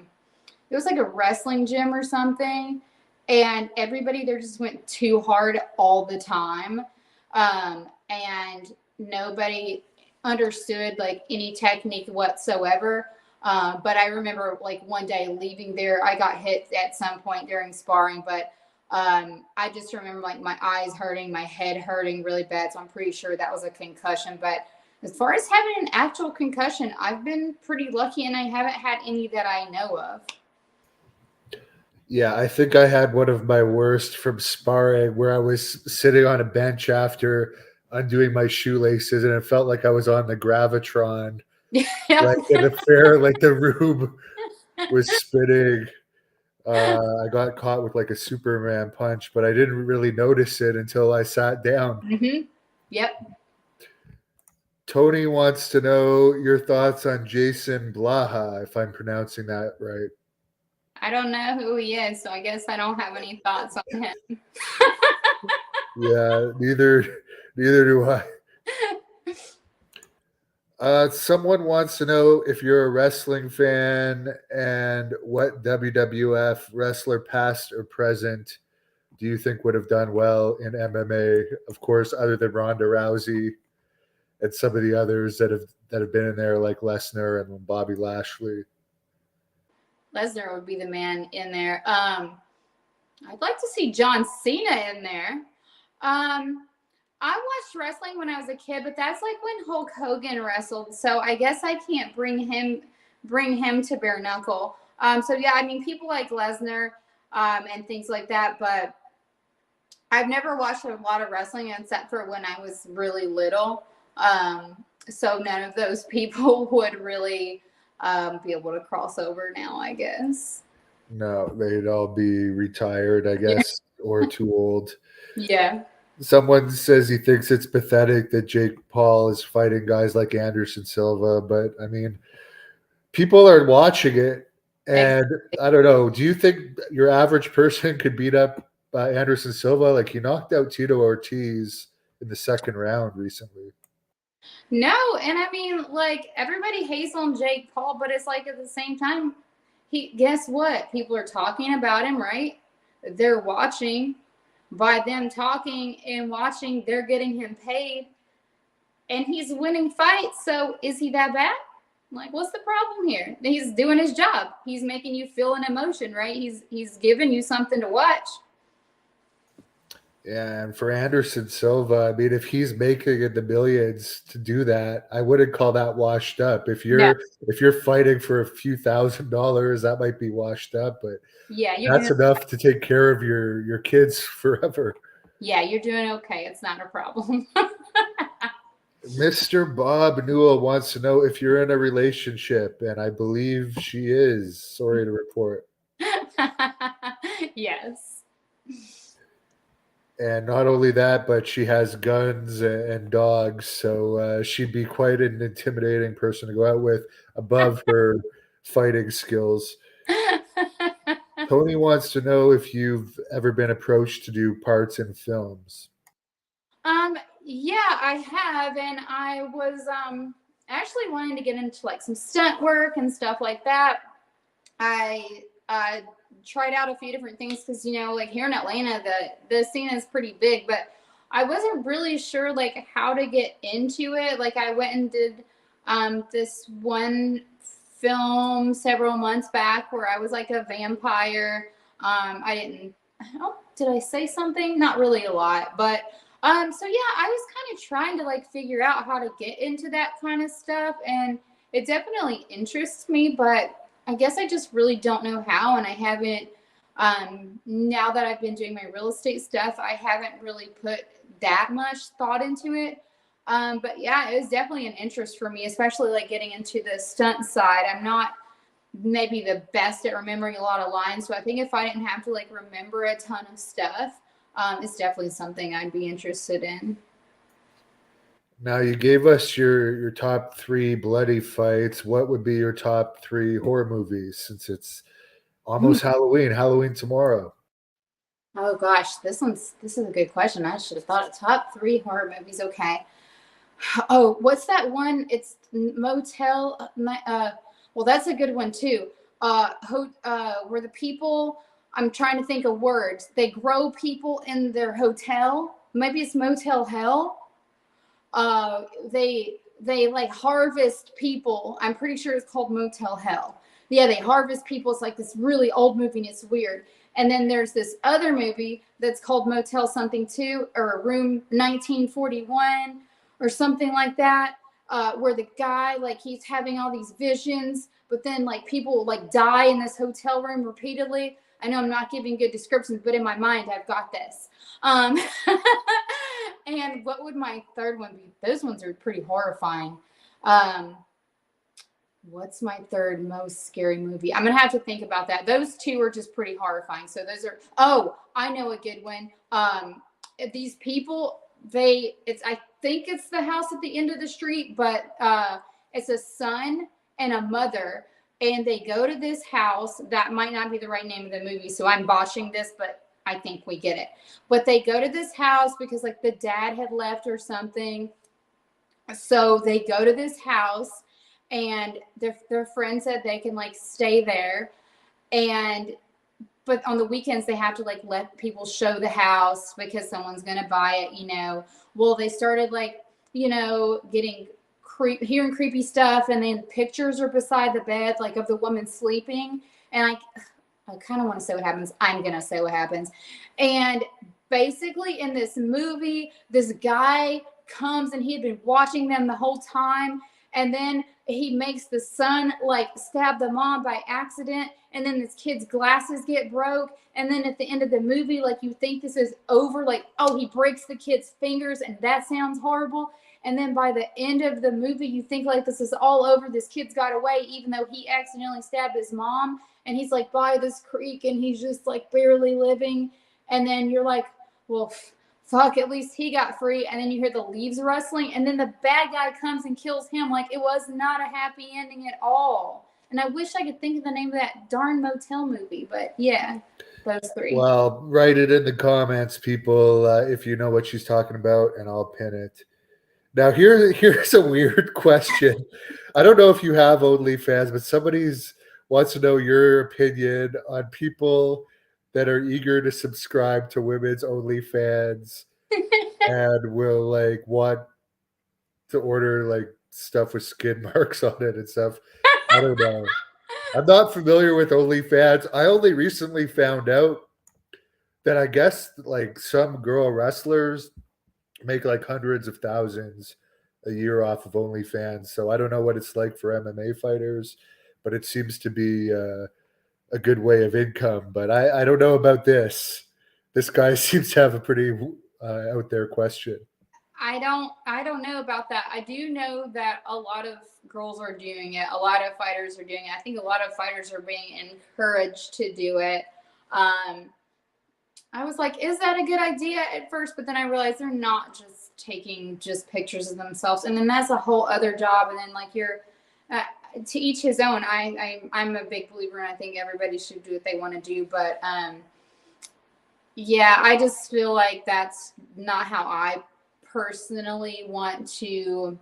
Speaker 2: it was like a wrestling gym or something, and everybody there just went too hard all the time, and nobody understood like any technique whatsoever. But I remember like one day leaving there, I got hit at some point during sparring, but I just remember like my eyes hurting, my head hurting really bad. So I'm pretty sure that was a concussion. But as far as having an actual concussion, I've been pretty lucky and I haven't had any that I know of.
Speaker 1: Yeah, I think I had one of my worst from sparring where I was sitting on a bench after undoing my shoelaces and it felt like I was on the Gravitron. Like in the fair, like the room was spinning. I got caught with like a Superman punch, but I didn't really notice it until I sat down.
Speaker 2: Mm-hmm. Yep.
Speaker 1: Tony wants to know your thoughts on Jason Blaha, if I'm pronouncing that right.
Speaker 2: I don't know who he is, so I guess I don't have any thoughts on him.
Speaker 1: Yeah, neither do I. Someone wants to know if you're a wrestling fan and what WWF wrestler, past or present, do you think would have done well in MMA? Of course, other than Ronda Rousey and some of the others that have been in there, like Lesnar and Bobby Lashley.
Speaker 2: Lesnar would be the man in there. I'd like to see John Cena in there. I watched wrestling when I was a kid, but that's like when Hulk Hogan wrestled. So I guess I can't bring him to bare knuckle. So yeah, I mean people like Lesnar and things like that, but I've never watched a lot of wrestling except for when I was really little. So none of those people would really be able to cross over now, I guess.
Speaker 1: No, they'd all be retired, I guess, or too old.
Speaker 2: Yeah.
Speaker 1: Someone says he thinks it's pathetic that Jake Paul is fighting guys like Anderson Silva, but I mean, people are watching it, and I don't know. Do you think your average person could beat up Anderson Silva? Like he knocked out Tito Ortiz in the second round recently.
Speaker 2: No, and I mean, like everybody hates on Jake Paul, but it's like at the same time, guess what? People are talking about him, right? They're watching. By them talking and watching, they're getting him paid, and he's winning fights. So is he that bad? Like, what's the problem here? He's doing his job. He's making you feel an emotion, right? He's giving you something to watch.
Speaker 1: Yeah, and for Anderson Silva, I mean, if he's making in the millions to do that, I wouldn't call that washed up. If you're fighting for a few $1,000s, that might be washed up, but
Speaker 2: yeah,
Speaker 1: that's enough to take care of your kids forever.
Speaker 2: Yeah, you're doing okay. It's not a problem.
Speaker 1: Mr. Bob Newell wants to know if you're in a relationship, and I believe she is. Sorry to report.
Speaker 2: Yes.
Speaker 1: And not only that, but she has guns and dogs, so she'd be quite an intimidating person to go out with above her fighting skills. Tony wants to know if you've ever been approached to do parts in films.
Speaker 2: Yeah, I have, and I was actually wanting to get into like some stunt work and stuff like that. I tried out a few different things because, you know, like here in Atlanta, the scene is pretty big, but I wasn't really sure like how to get into it. Like I went and did this one film several months back where I was like a vampire. Did I say something? Not really a lot, but so yeah, I was kind of trying to like figure out how to get into that kind of stuff, and it definitely interests me, but I guess I just really don't know how, and I haven't now that I've been doing my real estate stuff, I haven't really put that much thought into it. But yeah, it was definitely an interest for me, especially like getting into the stunt side. I'm not maybe the best at remembering a lot of lines, so I think if I didn't have to like remember a ton of stuff, it's definitely something I'd be interested in.
Speaker 1: Now you gave us your top 3 bloody fights. What would be your top 3 horror movies since it's almost Halloween tomorrow?
Speaker 2: Oh gosh, this is a good question. I should have thought of top 3 horror movies. Okay. Oh, what's that one? It's Motel. Well, that's a good one too. Where the people. I'm trying to think of words. They grow people in their hotel. Maybe it's Motel Hell. They like harvest people. I'm pretty sure it's called Motel Hell. Yeah, they harvest people. It's like this really old movie, and it's weird. And then there's this other movie that's called Motel something too, or Room 1941, or something like that, where the guy like he's having all these visions, but then like people like die in this hotel room repeatedly. I know I'm not giving good descriptions, but in my mind I've got this. Um, and what would my third one be? Those ones are pretty horrifying. What's my third most scary movie? I'm gonna have to think about that. Those 2 are just pretty horrifying. So those are. Oh, I know a good one. These people, I think it's the house at the end of the street, but it's a son and a mother, and they go to this house. That might not be the right name of the movie, so I'm botching this, but I think we get it. But they go to this house because like the dad had left or something. So they go to this house, and their friend said they can like stay there, but on the weekends they have to like let people show the house because someone's gonna buy it, you know. Well, they started like, you know, hearing creepy stuff, and then pictures are beside the bed like of the woman sleeping, and I kind of want to say what happens. I'm gonna say what happens. And basically in this movie, this guy comes and he had been watching them the whole time, and then he makes the son like stab the mom by accident, and then this kid's glasses get broke, and then at the end of the movie, like you think this is over, like, oh, he breaks the kid's fingers, and that sounds horrible. And then by the end of the movie, you think like this is all over, this kid's got away, even though he accidentally stabbed his mom, and he's like by this creek and he's just like barely living. And then you're like, well, fuck, at least he got free. And then you hear the leaves rustling, and then the bad guy comes and kills him. Like, it was not a happy ending at all. And I wish I could think of the name of that darn motel movie, but yeah, those 3.
Speaker 1: Well, write it in the comments, people, if you know what she's talking about, and I'll pin it. Now, here's a weird question. I don't know if you have OnlyFans, but somebody's wants to know your opinion on people that are eager to subscribe to women's OnlyFans and will like want to order like stuff with skid marks on it and stuff. I don't know. I'm not familiar with OnlyFans. I only recently found out that I guess like some girl wrestlers make like hundreds of thousands a year off of OnlyFans. So I don't know what it's like for MMA fighters, but it seems to be a good way of income. But I don't know about this. This guy seems to have a pretty out there question.
Speaker 2: I don't know about that. I do know that a lot of girls are doing it. A lot of fighters are doing it. I think a lot of fighters are being encouraged to do it. I was like, is that a good idea at first? But then I realized they're not just taking just pictures of themselves. And then that's a whole other job. And then like you're to each his own. I'm a big believer, and I think everybody should do what they want to do. But yeah, I just feel like that's not how I personally want to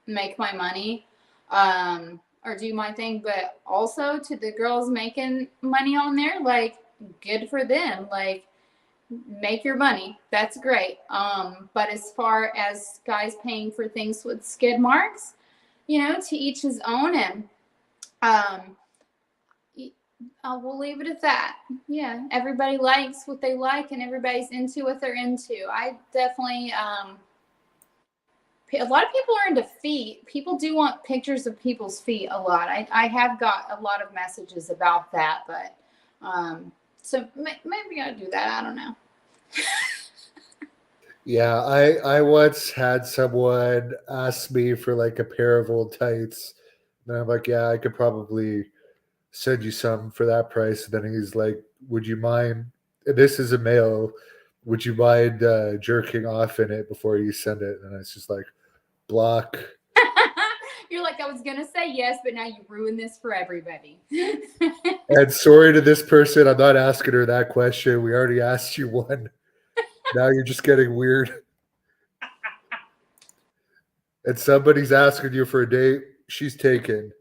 Speaker 2: make my money, or or do my thing, but also to the girls making money on there, like, good for them. Like, make your money. That's great. But as far as guys paying for things with skid marks, to each his own, and um, we'll leave it at that. Yeah, everybody likes what they like, and everybody's into what they're into. I definitely, a lot of people are into feet. People do want pictures of people's feet a lot. I have got a lot of messages about that, but so maybe I'll do that. I don't know.
Speaker 1: Yeah, I once had someone ask me for like a pair of old tights, and I'm like, yeah, I could probably send you some for that price. And then he's like, would you mind? And this is a male. Would you mind jerking off in it before you send it? And it's just like, block.
Speaker 2: You're like, I was gonna say yes, but now you ruined this for everybody.
Speaker 1: And sorry to this person, I'm not asking her that question. We already asked you one. Now you're just getting weird. And somebody's asking you for a date. She's taken.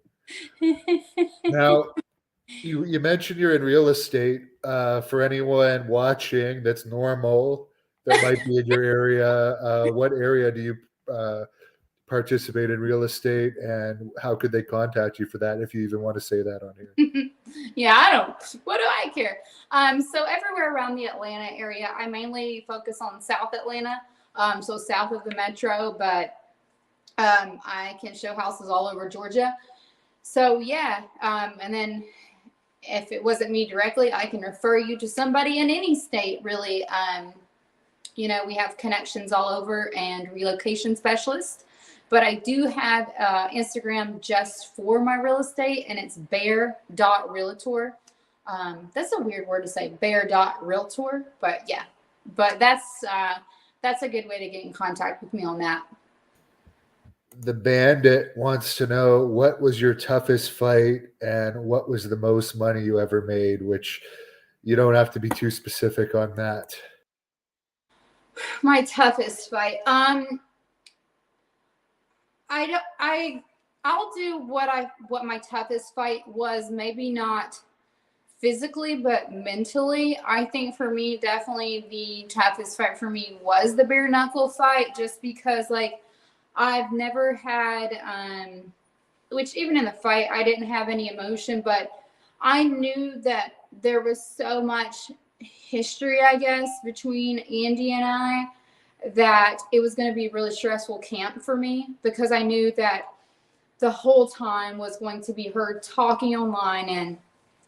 Speaker 1: Now, you mentioned you're in real estate. For anyone watching that's normal, that might be in your area, what area do you participate in real estate, and how could they contact you for that, if you even want to say that on here?
Speaker 2: Yeah, what do I care? So everywhere around the Atlanta area, I mainly focus on South Atlanta, so south of the metro, but I can show houses all over Georgia. So yeah, and then if it wasn't me directly, I can refer you to somebody in any state, really. We have connections all over and relocation specialists. But I do have Instagram just for my real estate, and it's bear.realtor. That's a weird word to say, bear.realtor. But yeah, but that's a good way to get in contact with me on that.
Speaker 1: The bandit wants to know, what was your toughest fight and what was the most money you ever made, which you don't have to be too specific on that.
Speaker 2: My toughest fight. I'll do what my toughest fight was, maybe not physically but mentally. I think for me, definitely the toughest fight for me was the bare knuckle fight, just because like I've never had which even in the fight I didn't have any emotion, but I knew that there was so much history, I guess, between Andy and I, that it was going to be a really stressful camp for me, because I knew that the whole time was going to be her talking online and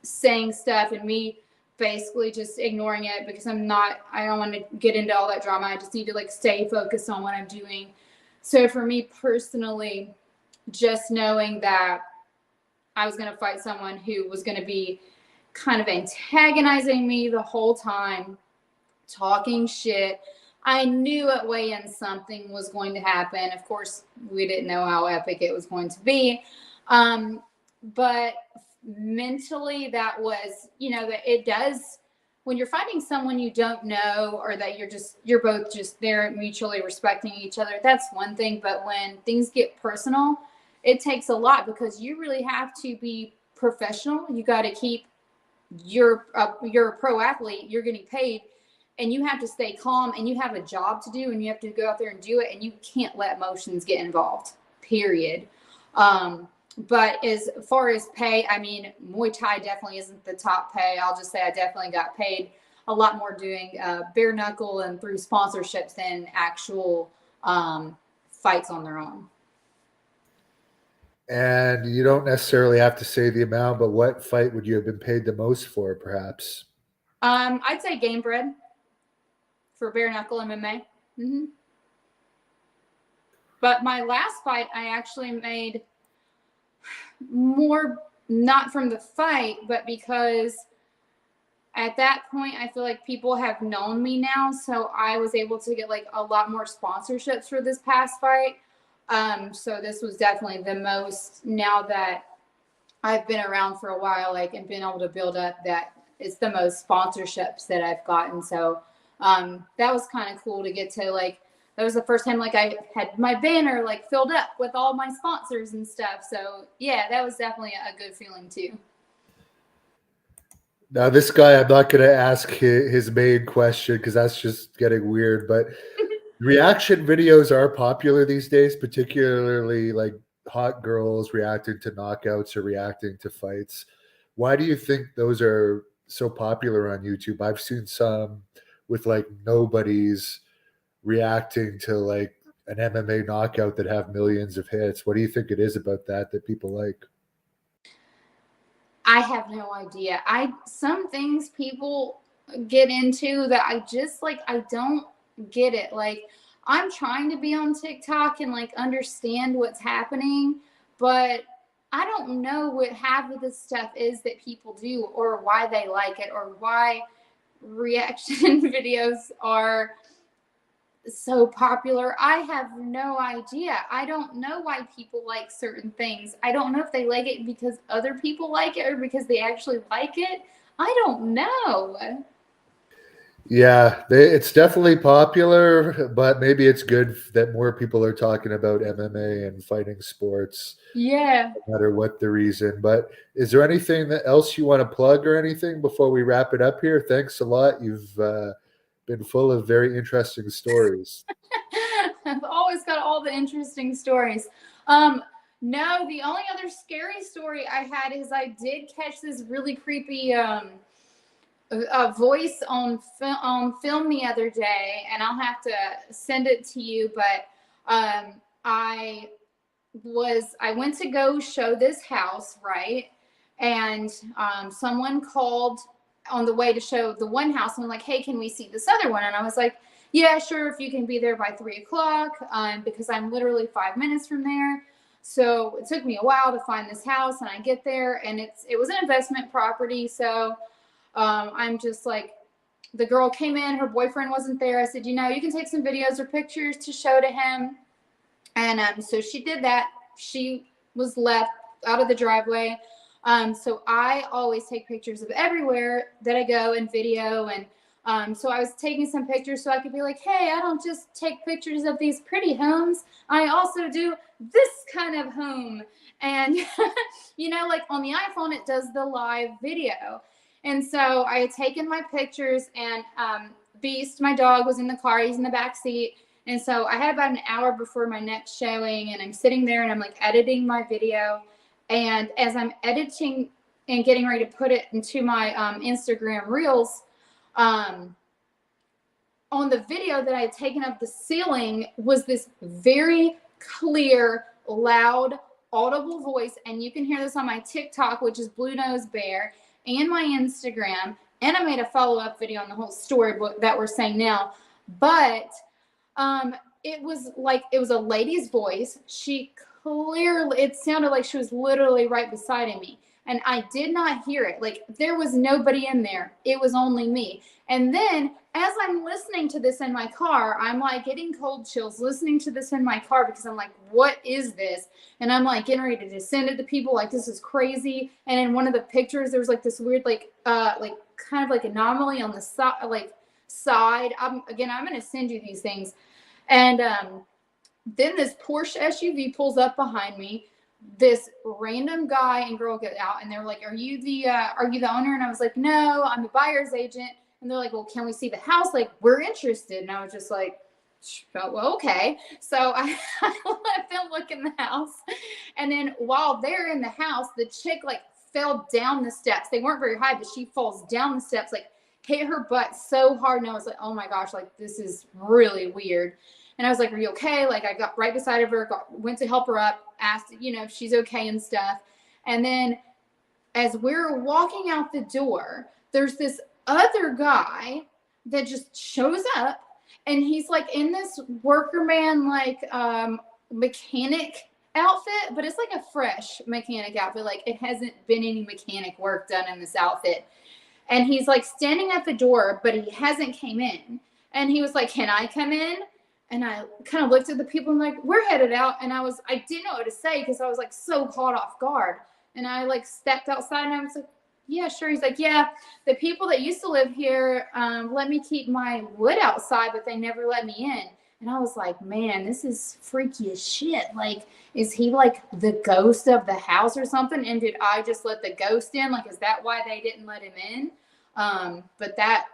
Speaker 2: saying stuff and me basically just ignoring it, because I don't want to get into all that drama. I just need to like stay focused on what I'm doing. So for me personally, just knowing that I was going to fight someone who was going to be kind of antagonizing me the whole time, talking shit, I knew at weigh-in something was going to happen. Of course, we didn't know how epic it was going to be. But mentally, that was, that it does, when you're fighting someone you don't know, or that you're both just there mutually respecting each other, that's one thing. But when things get personal, it takes a lot, because you really have to be professional. You got to keep, you're a pro athlete, you're getting paid, and you have to stay calm, and you have a job to do, and you have to go out there and do it, and you can't let emotions get involved, period. But as far as pay, I mean, Muay Thai definitely isn't the top pay. I'll just say I definitely got paid a lot more doing bare knuckle and through sponsorships than actual fights on their own.
Speaker 1: And you don't necessarily have to say the amount, but what fight would you have been paid the most for, perhaps?
Speaker 2: I'd say Game Bread for bare knuckle MMA. Mm-hmm. But my last fight, I actually made more, not from the fight, but because at that point, I feel like people have known me now. So I was able to get like a lot more sponsorships for this past fight. So this was definitely the most, now that I've been around for a while, like, and been able to build up, that it's the most sponsorships that I've gotten. So that was kind of cool to get to like that was the first time like I had my banner like filled up with all my sponsors and stuff. So yeah, that was definitely a good feeling too.
Speaker 1: Now, this guy, I'm not going to ask his main question because that's just getting weird. But reaction videos are popular these days, particularly like hot girls reacting to knockouts or reacting to fights. Why do you think those are so popular on YouTube? I've seen some with like nobodies reacting to like an MMA knockout that have millions of hits. What do you think it is about that people like?
Speaker 2: I have no idea. Some things people get into that I just like I don't get it. Like I'm trying to be on TikTok and like understand what's happening, but I don't know what half of this stuff is that people do or why they like it or why reaction videos are so popular. I have no idea. I don't know why people like certain things. I don't know if they like it because other people like it or because they actually like it. I don't know.
Speaker 1: Yeah, it's definitely popular, but maybe it's good that more people are talking about MMA and fighting sports,
Speaker 2: Yeah.
Speaker 1: no matter what the reason. But is there anything else you want to plug or anything before we wrap it up here? Thanks a lot. You've been full of very interesting stories.
Speaker 2: I've always got all the interesting stories. No, the only other scary story I had is I did catch this really creepy voice on film the other day, and I'll have to send it to you. But I went to go show this house, right? And someone called on the way to show the one house and like, hey, can we see this other one? And I was like, yeah, sure, if you can be there by 3:00, because I'm literally 5 minutes from there. So it took me a while to find this house, and I get there, and it was an investment property. So I'm just like, the girl came in, her boyfriend wasn't there. I said, you can take some videos or pictures to show to him. And so she did that. She was left out of the driveway. So I always take pictures of everywhere that I go and video. And so I was taking some pictures so I could be like, hey, I don't just take pictures of these pretty homes. I also do this kind of home. And, like on the iPhone, it does the live video. And so I had taken my pictures, and Beast, my dog, was in the car. He's in the back seat. And so I had about an hour before my next showing, and I'm sitting there and I'm like editing my video. And as I'm editing and getting ready to put it into my Instagram Reels, on the video that I had taken of the ceiling was this very clear, loud, audible voice. And you can hear this on my TikTok, which is Blue Nose Bear, and my Instagram. And I made a follow-up video on the whole storybook that we're saying now. But it was a lady's voice. It sounded like she was literally right beside of me. And I did not hear it. Like there was nobody in there. It was only me. And then as I'm listening to this in my car, I'm like getting cold chills listening to this in my car because I'm like, what is this? And I'm like getting ready to send it to people like, this is crazy. And in one of the pictures, there was like this weird, like kind of like anomaly on the side. I'm going to send you these things. And then this Porsche SUV pulls up behind me. This random guy and girl get out, and they're like, are you the owner? And I was like, no, I'm a buyer's agent. And they're like, well, can we see the house? Like, we're interested. And I was just like, well, okay. So I let them look in the house. And then while they're in the house, the chick like fell down the steps. They weren't very high, but she falls down the steps, like hit her butt so hard. And I was like, oh my gosh, like this is really weird. And I was like, are you okay? Like I got right beside of her, went to help her up, asked, if she's okay and stuff. And then as we're walking out the door, there's this other guy that just shows up, and he's like in this worker man, like mechanic outfit, but it's like a fresh mechanic outfit. Like it hasn't been any mechanic work done in this outfit. And he's like standing at the door, but he hasn't came in. And he was like, can I come in? And I kind of looked at the people and like, we're headed out. And I didn't know what to say because I was like so caught off guard. And I like stepped outside and I was like, yeah, sure. He's like, yeah, the people that used to live here let me keep my wood outside, but they never let me in. And I was like, man, this is freaky as shit. Like, is he like the ghost of the house or something? And did I just let the ghost in? Like, is that why they didn't let him in? But that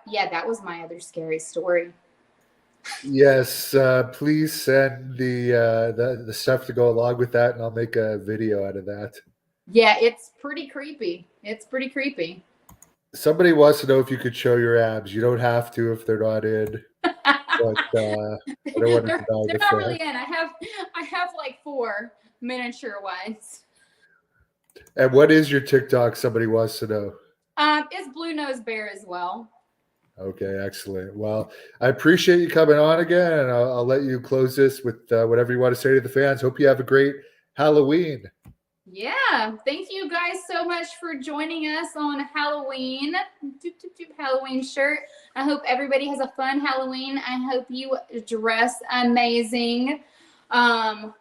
Speaker 2: was my other scary story.
Speaker 1: Yes, please send the stuff to go along with that, and I'll make a video out of that.
Speaker 2: Yeah, it's pretty creepy. It's pretty creepy.
Speaker 1: Somebody wants to know if you could show your abs. You don't have to if they're not in. But I don't want to deny
Speaker 2: they're
Speaker 1: the
Speaker 2: not
Speaker 1: fact.
Speaker 2: really in. I have like 4 miniature ones.
Speaker 1: And what is your TikTok? Somebody wants to know.
Speaker 2: It's Blue Nose Bear as well.
Speaker 1: Okay, excellent. Well, I appreciate you coming on again, and I'll let you close this with whatever you want to say to the fans. Hope you have a great Halloween.
Speaker 2: Yeah, thank you guys so much for joining us on Halloween. Halloween shirt. I hope everybody has a fun Halloween. I hope you dress amazing. I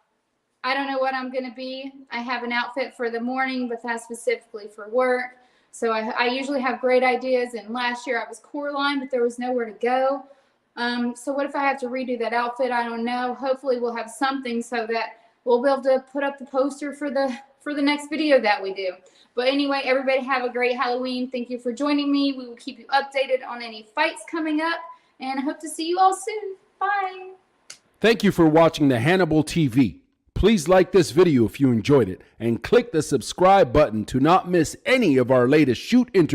Speaker 2: don't know what I'm going to be. I have an outfit for the morning, but that's specifically for work. So I usually have great ideas. And last year I was Coraline, but there was nowhere to go. So what if I have to redo that outfit? I don't know. Hopefully we'll have something so that we'll be able to put up the poster for the next video that we do. But anyway, everybody have a great Halloween. Thank you for joining me. We will keep you updated on any fights coming up, and I hope to see you all soon. Bye.
Speaker 3: Thank you for watching the Hannibal TV. Please like this video if you enjoyed it, and click the subscribe button to not miss any of our latest shoot interviews.